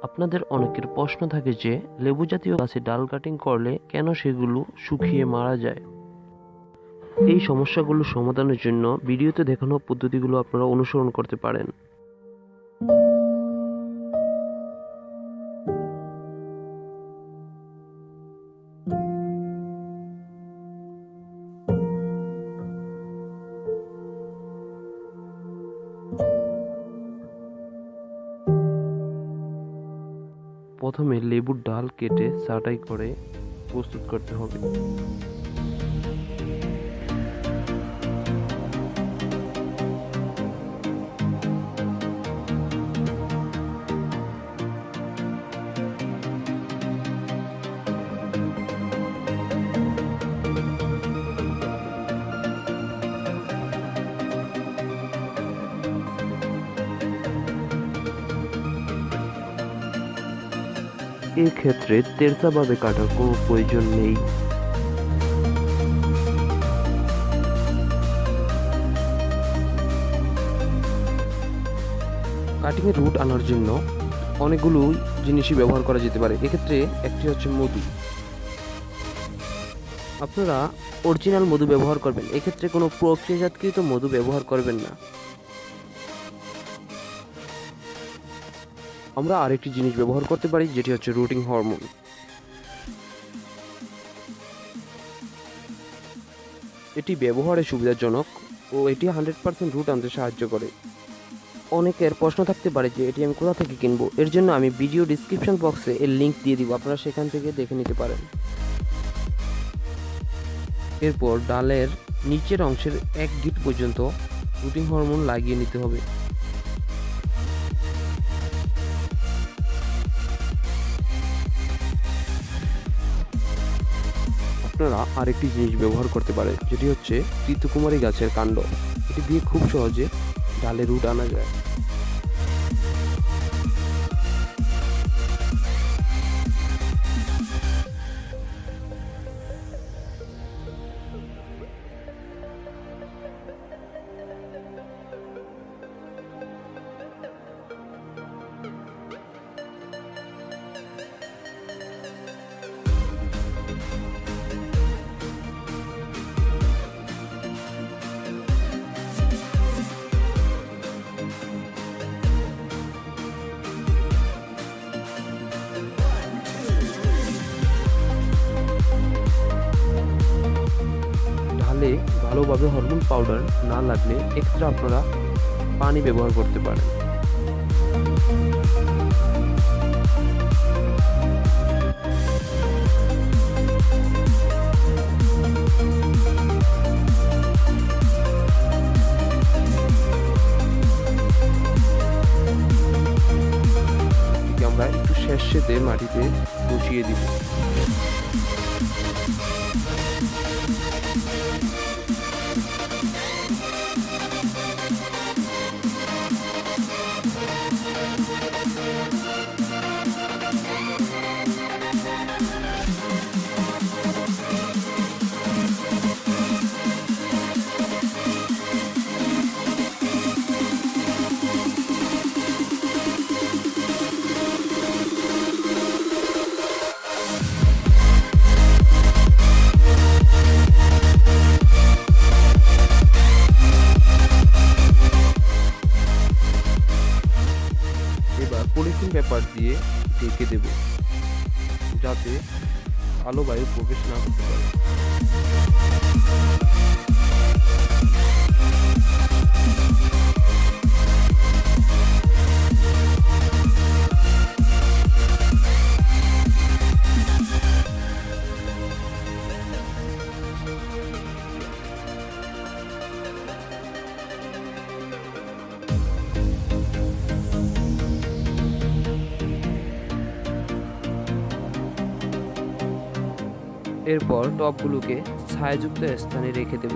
আপনাদের অনেকের প্রশ্ন থাকে যে লেবু জাতীয় গাছে ডাল কাটিং করলে কেন সেগুলো শুকিয়ে মারা যায়। এই সমস্যাগুলো সমাধানের জন্য ভিডিওতে দেখানো পদ্ধতিগুলো আপনারা অনুসরণ করতে পারেন। প্রথমে লেবুর ডাল কেটে ছাঁটাই করে প্রস্তুত করতে হবে। এই ক্ষেত্রে তেরছাভাবে কাটার কোনো প্রয়োজন নেই। কাটিং এর রুট আনার জন্য অনেকগুলো জিনিসই ব্যবহার করা যেতে পারে। এক্ষেত্রে একটি হচ্ছে মধু। আপনারা অরিজিনাল মধু ব্যবহার করবেন, এক্ষেত্রে কোনো প্রক্রিয়াজাতকৃত মধু ব্যবহার করবেন না। আমরা আরেকটি জিনিস ব্যবহার করতে পারি, যেটি হচ্ছে রুটিং হরমোন। এটি ব্যবহারে সুবিধাজনক ও এটি 100% রুট আনতে সাহায্য করে। অনেকের প্রশ্ন থাকতে পারে যে এটি আমি কোথা থেকে কিনবো। এর জন্য আমি ভিডিও ডিসক্রিপশন বক্সে এর লিঙ্ক দিয়ে দিব, আপনারা সেখান থেকে দেখে নিতে পারেন। এরপর ডালের নিচের অংশের 1 গিট পর্যন্ত রুটিং হরমোন লাগিয়ে নিতে হবে। আপনারা আরেকটি জিনিস ব্যবহার করতে পারেন, যেটি হচ্ছে তিতুকুমারী গাছের কাণ্ড। এটি দিয়ে খুব সহজে ডালে রুট আনা যায়। ভালোভাবে হরমোন পাউডার না লাগলে এক্সট্রা আপনারা পানি ব্যবহার করতে পারেন। আমরা একটু শেষে মাটিতে বসিয়ে দিব। পলিথিন পেপার দিয়ে ঢেকে দেব, যাতে আলো বায়ু প্রবেশ না করতে পারে। এরপর টবগুলোকে ছায়াযুক্ত স্থানে রেখে দেব।